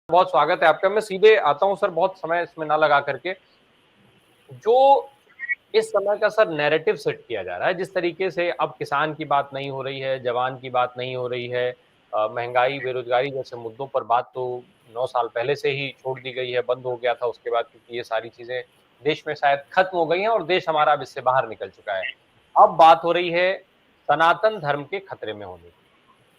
बहुत स्वागत है आपका। मैं सीधे आता हूँ सर, बहुत समय इसमें ना लगा करके। जो इस समय का सर नैरेटिव सेट किया जा रहा है, जिस तरीके से अब किसान की बात नहीं हो रही है, जवान की बात नहीं हो रही है, महँगाई, बेरोज़गारी जैसे मुद्दों पर बात तो 9 साल पहले से ही छोड़ दी गई है, बंद हो गया था उसके बाद, क्योंकि ये सारी चीज़ें देश में शायद खत्म हो गई हैं और देश हमारा अब इससे बाहर निकल चुका है। अब बात हो रही है सनातन धर्म के खतरे में होने की।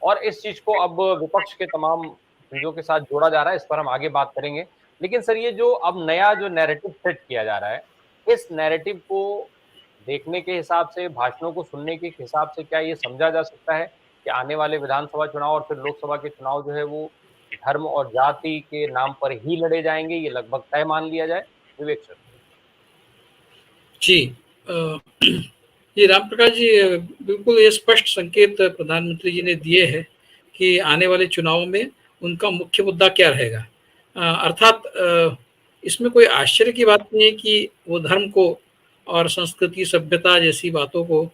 और इस चीज़ को अब विपक्ष के तमाम चीज़ों के साथ जोड़ा जा रहा है, इस पर हम आगे बात करेंगे। लेकिन सर ये जो अब नया जो नैरेटिव सेट किया जा रहा है, इस नैरेटिव को देखने के हिसाब से, भाषणों को सुनने के हिसाब से क्या ये समझा जा सकता है कि आने वाले विधानसभा चुनाव और फिर लोकसभा के चुनाव जो है वो धर्म और जाति के नाम पर ही लड़े जाएँगे, ये लगभग तय मान लिया जाए? विवेक सर। जी। अ, जी, राम प्रकाश जी, बिल्कुल ये स्पष्ट संकेत प्रधानमंत्री जी ने दिए हैं कि आने वाले चुनाव में उनका मुख्य मुद्दा क्या रहेगा। अर्थात इसमें कोई आश्चर्य की बात नहीं है कि वो धर्म को और संस्कृति, सभ्यता जैसी बातों को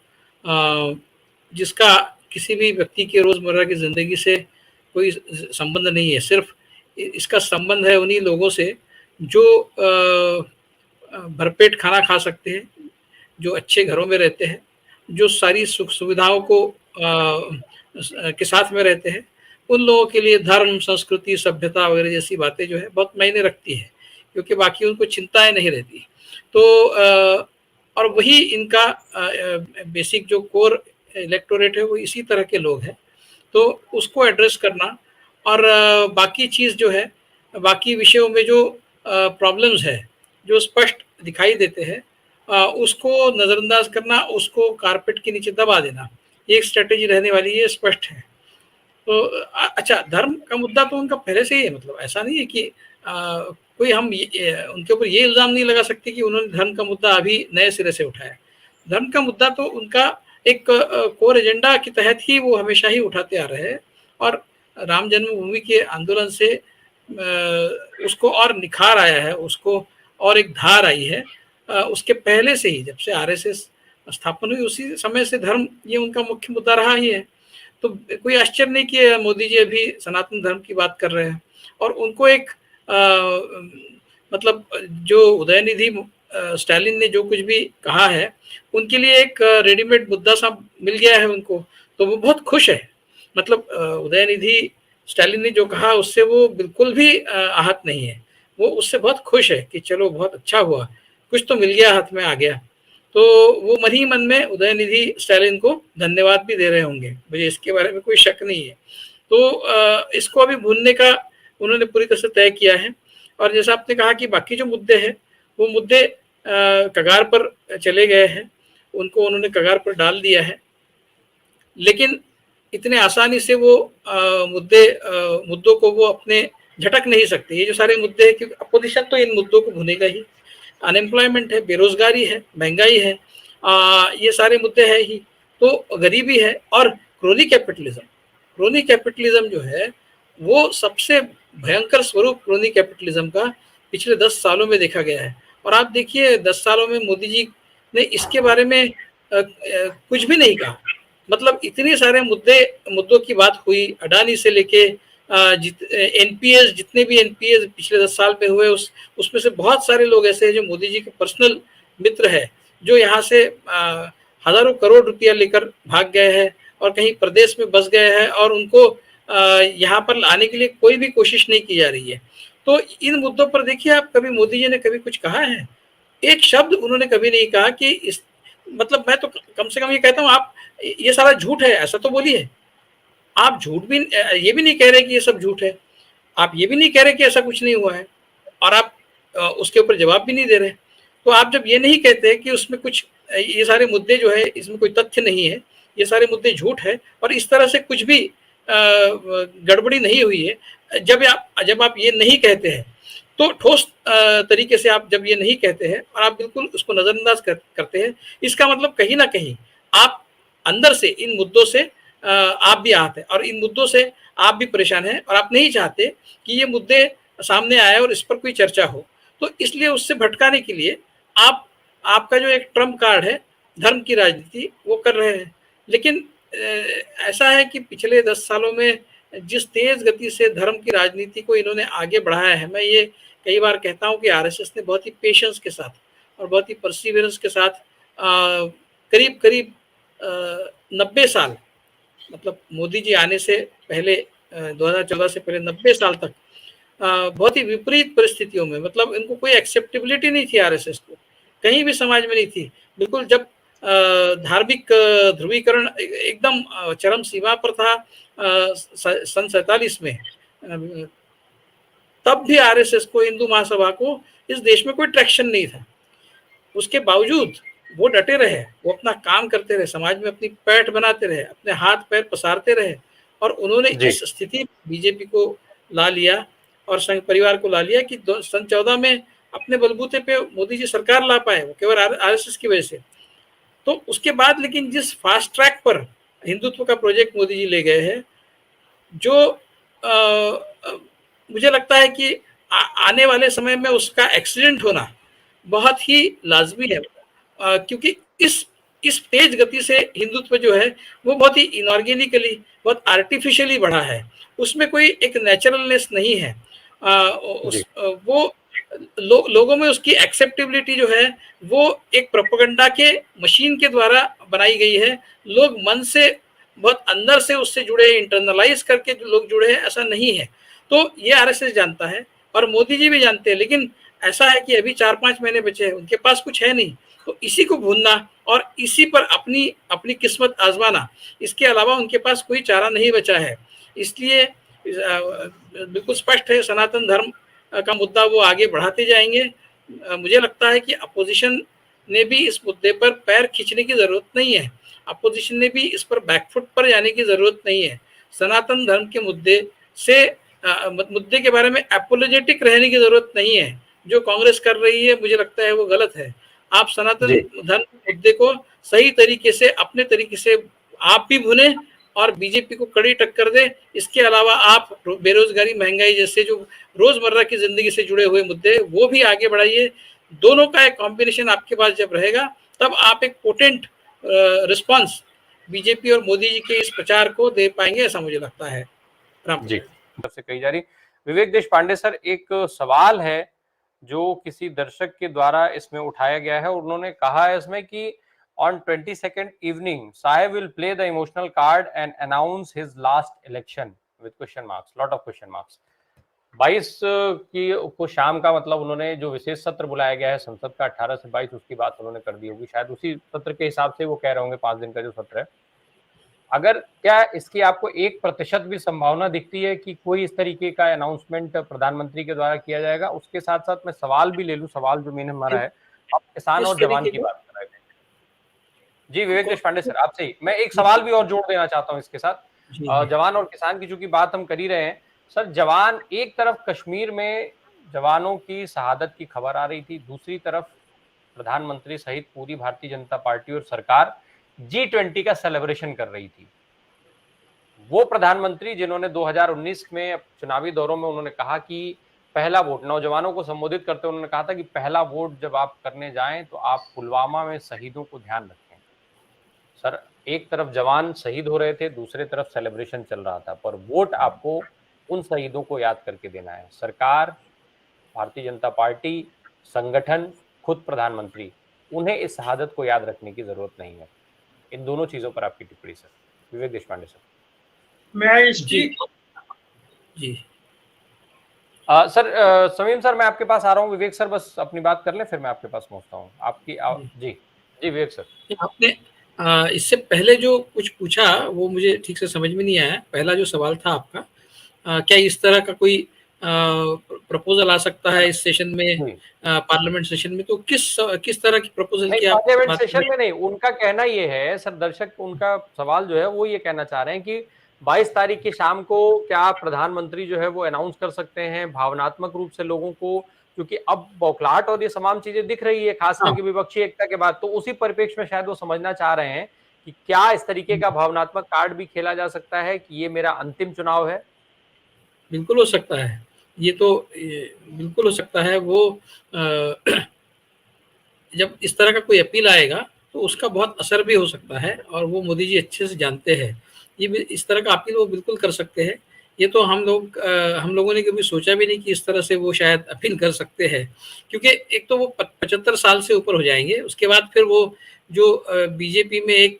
जिसका किसी भी व्यक्ति के रोज़मर्रा की ज़िंदगी से कोई संबंध नहीं है। सिर्फ़ इसका संबंध है उन्हीं लोगों से जो भरपेट खाना खा सकते हैं, जो अच्छे घरों में रहते हैं, जो सारी सुख सुविधाओं को के साथ में रहते हैं, उन लोगों के लिए धर्म, संस्कृति, सभ्यता वगैरह जैसी बातें जो है बहुत मायने रखती है, क्योंकि बाकी उनको चिंताएँ नहीं रहती। तो और वही इनका बेसिक जो कोर इलेक्टोरेट है वो इसी तरह के लोग हैं। तो उसको एड्रेस करना और बाकी चीज़ जो है, बाकी विषयों में जो प्रॉब्लम्स है, जो स्पष्ट दिखाई देते हैं, उसको नज़रअंदाज करना, उसको कारपेट के नीचे दबा देना, ये एक स्ट्रैटेजी रहने वाली है, ये स्पष्ट है। तो अच्छा, धर्म का मुद्दा तो उनका पहले से ही है, मतलब ऐसा नहीं है कि कोई हम उनके ऊपर ये इल्ज़ाम नहीं लगा सकते कि उन्होंने धर्म का मुद्दा अभी नए सिरे से उठाया। धर्म का मुद्दा तो उनका एक कोर एजेंडा के तहत ही वो हमेशा ही उठाते आ रहे हैं, और राम जन्मभूमि के आंदोलन से उसको और निखार आया है, उसको और एक धार आई है। उसके पहले से ही, जब से आरएसएस स्थापन हुई, उसी समय से धर्म ये उनका मुख्य मुद्दा रहा ही है। तो कोई आश्चर्य नहीं कि मोदी जी अभी सनातन धर्म की बात कर रहे हैं, और उनको एक मतलब जो उदयनिधि स्टालिन ने जो कुछ भी कहा है, उनके लिए एक रेडीमेड मुद्दा सा मिल गया है उनको, तो वो बहुत खुश है। मतलब उदयनिधि स्टालिन ने जो कहा उससे वो बिल्कुल भी आहत नहीं है, वो उससे बहुत खुश है कि चलो बहुत अच्छा हुआ, कुछ तो मिल गया, हाथ में आ गया। तो वो मन ही मन में उदयनिधि स्टालिन को धन्यवाद भी दे रहे होंगे, मुझे इसके बारे में कोई शक नहीं है। तो इसको अभी भूनने का उन्होंने पूरी तरह से तय किया है। और जैसा आपने कहा कि बाकी जो मुद्दे हैं, वो मुद्दे कगार पर चले गए हैं, उनको उन्होंने कगार पर डाल दिया है, लेकिन इतने आसानी से वो मुद्दों को वो अपने झटक नहीं सकते। ये जो सारे मुद्दे हैं, क्योंकि अपोजिशन तो इन मुद्दों को भुनेगा ही। अनएम्प्लॉयमेंट है, बेरोजगारी है, महंगाई है, ये सारे मुद्दे हैं ही। तो गरीबी है, और क्रोनी कैपिटलिज्म जो है, वो सबसे भयंकर स्वरूप क्रोनी कैपिटलिज्म का पिछले 10 सालों में देखा गया है। और आप देखिए 10 सालों में मोदी जी ने इसके बारे में कुछ भी नहीं कहा। मतलब इतने सारे मुद्दों की बात हुई, अडानी से लेके एनपीएस, जितने भी एनपीएस पिछले 10 साल में हुए, उसमें से बहुत सारे लोग ऐसे हैं जो मोदी जी के पर्सनल मित्र हैं, जो यहाँ से हजारों करोड़ रुपया लेकर भाग गए हैं और कहीं प्रदेश में बस गए हैं, और उनको यहाँ पर लाने के लिए कोई भी कोशिश नहीं की जा रही है। तो इन मुद्दों पर देखिए, आप कभी मोदी जी ने कभी कुछ कहा है? एक शब्द उन्होंने कभी नहीं कहा कि इस, मतलब मैं तो कम से कम ये कहता हूँ, आप ये सारा झूठ है ऐसा तो बोलिए। आप झूठ भी, ये भी नहीं कह रहे कि ये सब झूठ है, आप ये भी नहीं कह रहे कि ऐसा कुछ नहीं हुआ है, और आप उसके ऊपर जवाब भी नहीं दे रहे। तो आप जब ये नहीं कहते कि उसमें कुछ, ये सारे मुद्दे जो है इसमें कोई तथ्य नहीं है, ये सारे मुद्दे झूठ है, और इस तरह से कुछ भी गड़बड़ी नहीं हुई है, जब आप ये नहीं कहते हैं, तो ठोस तरीके से आप जब ये नहीं कहते हैं और आप बिल्कुल उसको नजरअंदाज करते हैं, इसका मतलब कहीं ना कहीं आप अंदर से इन मुद्दों से आप भी आहत हैं, और इन मुद्दों से आप भी परेशान हैं, और आप नहीं चाहते कि ये मुद्दे सामने आए और इस पर कोई चर्चा हो। तो इसलिए उससे भटकाने के लिए आप, आपका जो एक ट्रम्प कार्ड है, धर्म की राजनीति, वो कर रहे हैं। लेकिन ऐसा है कि पिछले 10 सालों में जिस तेज गति से धर्म की राजनीति को इन्होंने आगे बढ़ाया है, मैं ये कई बार कहता हूँ कि आरएसएस ने बहुत ही पेशेंस के साथ और बहुत ही परसिवियरेंस के साथ करीब करीब 90 साल, मतलब मोदी जी आने से पहले 2014 से पहले 90 साल तक बहुत ही विपरीत परिस्थितियों में, मतलब इनको कोई एक्सेप्टेबिलिटी नहीं थी आरएसएस को, कहीं भी समाज में नहीं थी। बिल्कुल जब धार्मिक ध्रुवीकरण एकदम चरम सीमा पर था सन 47 में, तब भी आरएसएस को, हिंदू महासभा को इस देश में कोई ट्रैक्शन नहीं था। उसके बावजूद वो डटे रहे, वो अपना काम करते रहे, समाज में अपनी पैठ बनाते रहे, अपने हाथ पैर पसारते रहे, और उन्होंने इस स्थिति बीजेपी को ला लिया और संघ परिवार को ला लिया कि सन 14 में अपने बलबूते पे मोदी जी सरकार ला पाए, वो केवल आरएसएस की वजह से। तो उसके बाद लेकिन जिस फास्ट ट्रैक पर हिंदुत्व का प्रोजेक्ट मोदी जी ले गए हैं, जो मुझे लगता है कि आने वाले समय में उसका एक्सीडेंट होना बहुत ही लाजमी है, क्योंकि इस तेज गति से हिंदुत्व जो है वो बहुत ही इनऑर्गेनिकली, बहुत आर्टिफिशियली बढ़ा है, उसमें कोई एक नेचुरलनेस नहीं है। वो लोगों में उसकी एक्सेप्टेबिलिटी जो है वो एक प्रोपेगेंडा के मशीन के द्वारा बनाई गई है। लोग मन से, बहुत अंदर से उससे जुड़े, इंटरनलाइज करके जो लोग जुड़े हैं, ऐसा नहीं है। तो ये आरएसएस जानता है और मोदी जी भी जानते हैं, लेकिन ऐसा है कि अभी 4-5 महीने बचे हैं, उनके पास कुछ है नहीं, तो इसी को भूनना और इसी पर अपनी किस्मत आजमाना, इसके अलावा उनके पास कोई चारा नहीं बचा है। इसलिए बिल्कुल स्पष्ट है, सनातन धर्म का मुद्दा वो आगे बढ़ाते जाएंगे। मुझे लगता है कि अपोजिशन ने भी इस मुद्दे पर पैर खींचने की जरूरत नहीं है, अपोजिशन ने भी इस पर बैकफुट पर जाने की जरूरत नहीं है। सनातन धर्म के मुद्दे के बारे में एपोलोजेटिक रहने की जरूरत नहीं है। जो कांग्रेस कर रही है, मुझे लगता है वो गलत है। आप सनातन धर्म के मुद्दे को सही तरीके से, अपने तरीके से आप भी भुने और बीजेपी को कड़ी टक्कर दे। इसके अलावा आप बेरोजगारी, महंगाई जैसे जो रोजमर्रा की जिंदगी से जुड़े हुए मुद्दे, वो भी आगे बढ़ाइए। दोनों का एक कॉम्बिनेशन आपके पास जब रहेगा, तब आप एक पोटेंट रिस्पांस बीजेपी और मोदी जी के इस प्रचार को दे पाएंगे, ऐसा मुझे लगता है। जी, से कही जा रही। विवेक देशपांडे सर, एक सवाल है जो किसी दर्शक के द्वारा इसमें उठाया गया है, और उन्होंने कहा है इसमें कि on 22nd evening, Sai will play the emotional card and announce his last election with question marks, lot of question marks। 22 को शाम का, मतलब उन्होंने जो विशेष सत्र बुलाया गया है संसद का 18 से 22, उसकी बात उन्होंने कर दी होगी, शायद उसी सत्र के हिसाब से वो कह रहे होंगे 5 दिन का जो सत्र है। अगर क्या इसकी आपको 1% भी संभावना दिखती है कि कोई इस तरीके का अनाउंसमेंट प्रधानमंत्री के द्वारा किया जाएगा? उसके साथ साथ मैं सवाल भी ले लूं, सवाल जो मैंने हमारा है, आप किसान और जवान की बात कर रहे थे। जी विवेक देशपांडे सर, आपसे ही मैं एक सवाल भी और जोड़ देना चाहता हूं इसके साथ। जवान और किसान की चूंकि बात हम कर ही रहे हैं सर, जवान, एक तरफ कश्मीर में जवानों की शहादत की खबर आ रही थी, दूसरी तरफ प्रधानमंत्री सहित पूरी भारतीय जनता पार्टी और सरकार G20 का सेलिब्रेशन कर रही थी। वो प्रधानमंत्री जिन्होंने 2019 में चुनावी दौरों में उन्होंने कहा कि पहला वोट, नौजवानों को संबोधित करते हुए उन्होंने कहा था कि पहला वोट जब आप करने जाएं तो आप पुलवामा में शहीदों को ध्यान रखें। सर, एक तरफ जवान शहीद हो रहे थे, दूसरे तरफ सेलिब्रेशन चल रहा था, पर वोट आपको उन शहीदों को याद करके देना है। सरकार, भारतीय जनता पार्टी, संगठन, खुद प्रधानमंत्री, उन्हें इस शहादत को याद रखने की जरूरत नहीं है। इन दोनों चीजों पर आपकी टिप्पणी सर, विवेक देशपांडे सर। मैं इसकी जी सर, समीम सर, मैं आपके पास आ रहा हूँ। विवेक सर बस अपनी बात कर लें, फिर मैं आपके पास पहुंचता हूँ। आपकी जी जी विवेक सर। आपने इससे पहले जो कुछ पूछा वो मुझे ठीक से समझ में नहीं आया। पहला जो सवाल था आपका, क्या इस तरह का कोई प्रपोजल आ सकता है इस सेशन में, पार्लियामेंट सेशन में? तो किस तरह की प्रपोजल की आप पार्लियामेंट सेशन में नहीं, उनका कहना ये है सर, दर्शक उनका सवाल जो है वो ये कहना चाह रहे हैं कि 22 तारीख की शाम को क्या प्रधानमंत्री जो है वो अनाउंस कर सकते हैं भावनात्मक रूप से लोगों को, क्योंकि अब बौखलाहट और ये तमाम चीजें दिख रही है, खास करके विपक्षी एकता के बाद। तो उसी परिप्रेक्ष्य में शायद वो समझना चाह रहे हैं कि क्या इस तरीके का भावनात्मक कार्ड भी खेला जा सकता है कि ये मेरा अंतिम चुनाव है। बिल्कुल हो सकता है, ये तो बिल्कुल हो सकता है। वो जब इस तरह का कोई अपील आएगा तो उसका बहुत असर भी हो सकता है, और वो मोदी जी अच्छे से जानते हैं। ये इस तरह का अपील वो बिल्कुल कर सकते हैं ये तो हम लोगों ने कभी सोचा भी नहीं कि इस तरह से वो शायद अपील कर सकते हैं, क्योंकि एक तो वो 75 साल से ऊपर हो जाएंगे, उसके बाद फिर वो जो बीजेपी में एक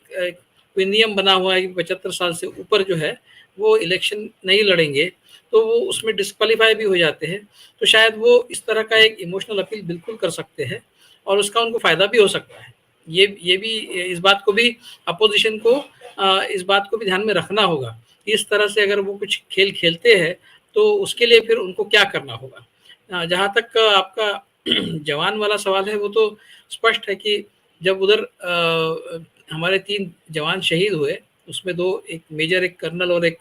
कोई नियम बना हुआ है कि 75 साल से ऊपर जो है वो इलेक्शन नहीं लड़ेंगे, तो वो उसमें डिस्क्वालीफाई भी हो जाते हैं। तो शायद वो इस तरह का एक इमोशनल अपील बिल्कुल कर सकते हैं और उसका उनको फायदा भी हो सकता है। ये भी, इस बात को भी अपोजिशन को इस बात को भी ध्यान में रखना होगा। इस तरह से अगर वो कुछ खेल खेलते हैं तो उसके लिए फिर उनको क्या करना होगा। जहाँ तक आपका जवान वाला सवाल है, वो तो स्पष्ट है कि जब उधर हमारे 3 जवान शहीद हुए, उसमें 2, एक मेजर, एक कर्नल और एक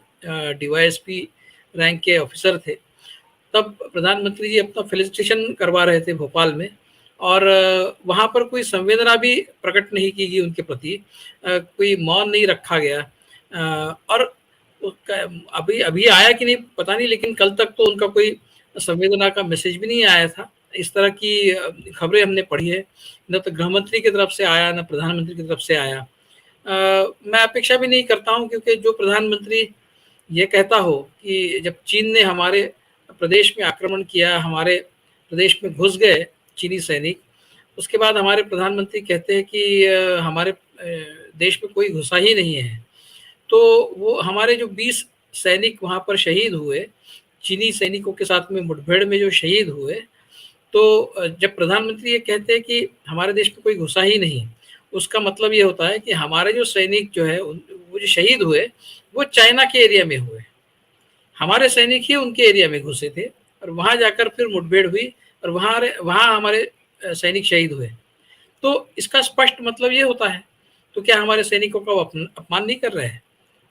डीवाईएसपी रैंक के ऑफिसर थे, तब प्रधानमंत्री जी अपना फेलिसिटेशन करवा रहे थे भोपाल में, और वहाँ पर कोई संवेदना भी प्रकट नहीं की गई उनके प्रति, कोई मौन नहीं रखा गया। और अभी अभी आया कि नहीं पता नहीं, लेकिन कल तक तो उनका कोई संवेदना का मैसेज भी नहीं आया था। इस तरह की खबरें हमने पढ़ी है, न तो गृह मंत्री की तरफ से आया, न प्रधानमंत्री की तरफ से आया। मैं अपेक्षा भी नहीं करता हूँ, क्योंकि जो प्रधानमंत्री ये कहता हो कि जब चीन ने हमारे प्रदेश में आक्रमण किया, हमारे प्रदेश में घुस गए चीनी सैनिक, उसके बाद हमारे प्रधानमंत्री कहते हैं कि हमारे देश में कोई घुसा ही नहीं है। तो वो हमारे जो 20 सैनिक वहाँ पर शहीद हुए, चीनी सैनिकों के साथ में मुठभेड़ में जो शहीद हुए, तो जब प्रधानमंत्री ये कहते हैं कि हमारे देश में कोई घुसा ही नहीं, उसका मतलब ये होता है कि हमारे जो सैनिक जो है वो जो शहीद हुए वो चाइना के एरिया में हुए, हमारे सैनिक ही उनके एरिया में घुसे थे और वहाँ जाकर फिर मुठभेड़ हुई और वहाँ हमारे सैनिक शहीद हुए। तो इसका स्पष्ट मतलब ये होता है, तो क्या हमारे सैनिकों का वो अपमान नहीं कर रहे हैं?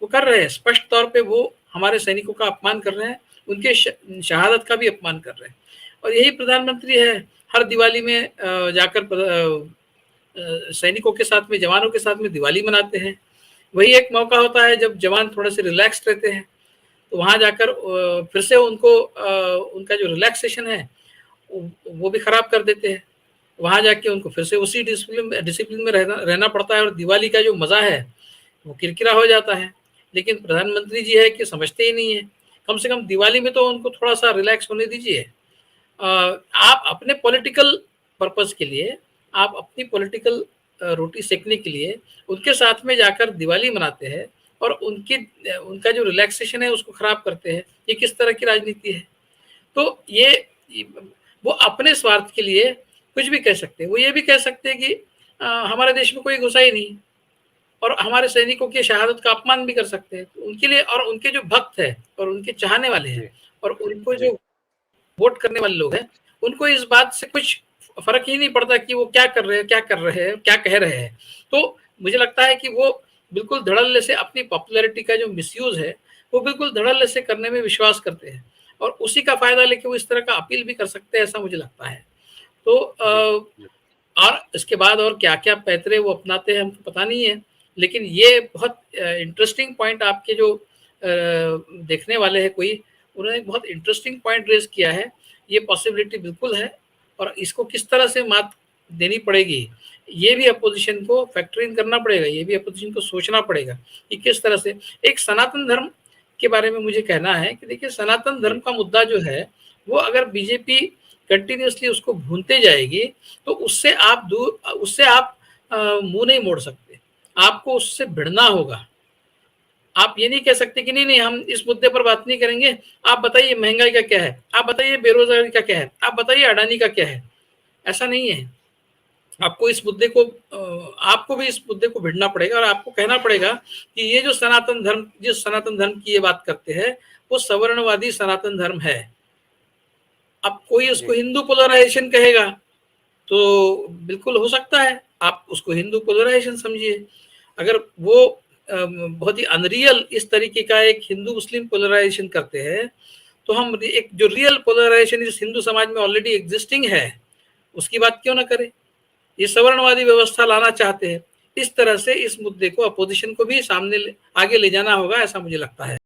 वो कर रहे हैं, स्पष्ट तौर पे वो हमारे सैनिकों का अपमान कर रहे हैं, उनके शहादत का भी अपमान कर रहे हैं। और यही प्रधानमंत्री है, हर दिवाली में जाकर सैनिकों के साथ में, जवानों के साथ में दिवाली मनाते हैं। वही एक मौका होता है जब जवान थोड़े से रिलैक्स रहते हैं, तो वहाँ जाकर फिर से उनको उनका जो रिलैक्सेशन है वो भी खराब कर देते हैं। वहाँ जाके उनको फिर से उसी डिसिप्लिन में रहना पड़ता है और दिवाली का जो मज़ा है वो किरकिरा हो जाता है। लेकिन प्रधानमंत्री जी है कि समझते ही नहीं है, कम से कम दिवाली में तो उनको थोड़ा सा रिलैक्स होने दीजिए। आप अपने पॉलिटिकल पर्पस के लिए, आप अपनी पॉलिटिकल रोटी सेकने के लिए उनके साथ में जाकर दिवाली मनाते हैं और उनका जो रिलैक्सेशन है उसको खराब करते हैं। ये किस तरह की राजनीति है? तो ये वो अपने स्वार्थ के लिए कुछ भी कह सकते हैं। वो ये भी कह सकते हैं कि हमारे देश में कोई घुसा ही नहीं, और हमारे सैनिकों की शहादत का अपमान भी कर सकते हैं। तो उनके लिए, और उनके जो भक्त हैं और उनके चाहने वाले हैं और उनको जो वोट करने वाले लोग हैं, उनको इस बात से कुछ फर्क ही नहीं पड़ता कि वो क्या कर रहे हैं, क्या कर रहे हैं, क्या कह रहे हैं। तो मुझे लगता है कि वो बिल्कुल धड़ल्ले से अपनी पॉपुलैरिटी का जो मिसयूज है वो बिल्कुल धड़ल्ले से करने में विश्वास करते हैं और उसी का फायदा लेके वो इस तरह का अपील भी कर सकते हैं, ऐसा मुझे लगता है। तो और इसके बाद और क्या क्या पैतरे वो अपनाते हैं हमको पता नहीं है, लेकिन ये बहुत इंटरेस्टिंग पॉइंट आपके जो देखने वाले हैं कोई, उन्होंने एक बहुत इंटरेस्टिंग पॉइंट रेज किया है। ये पॉसिबिलिटी बिल्कुल है और इसको किस तरह से मात देनी पड़ेगी, ये भी अपोजिशन को फैक्टर इन करना पड़ेगा, ये भी अपोजिशन को सोचना पड़ेगा कि किस तरह से। एक सनातन धर्म के बारे में मुझे कहना है कि देखिए, सनातन धर्म का मुद्दा जो है वो अगर बीजेपी कंटिन्यूसली उसको भूनते जाएगी तो उससे आप मुंह नहीं मोड़ सकते, आपको उससे भिड़ना होगा। आप ये नहीं कह सकते कि नहीं हम इस मुद्दे पर बात नहीं करेंगे, आप बताइए महंगाई का क्या है, आप बताइए बेरोजगारी का क्या है, आप बताइए अडानी का क्या है। ऐसा नहीं है, आपको इस मुद्दे को आपको भी इस मुद्दे को भिड़ना पड़ेगा और आपको कहना पड़ेगा कि ये जो सनातन धर्म, जिस सनातन धर्म की ये बात करते हैं वो सवर्णवादी सनातन धर्म है। अब कोई उसको हिंदू पोलराइजेशन कहेगा तो बिल्कुल हो सकता है आप उसको हिंदू पोलराइजेशन समझिए। अगर वो बहुत ही अनरियल इस तरीके का एक हिंदू मुस्लिम पोलराइजेशन करते हैं तो हम एक जो रियल पोलराइजेशन इस हिंदू समाज में ऑलरेडी एग्जिस्टिंग है उसकी बात क्यों ना करें। ये सवर्णवादी व्यवस्था लाना चाहते हैं, इस तरह से इस मुद्दे को अपोजिशन को भी सामने आगे ले जाना होगा, ऐसा मुझे लगता है।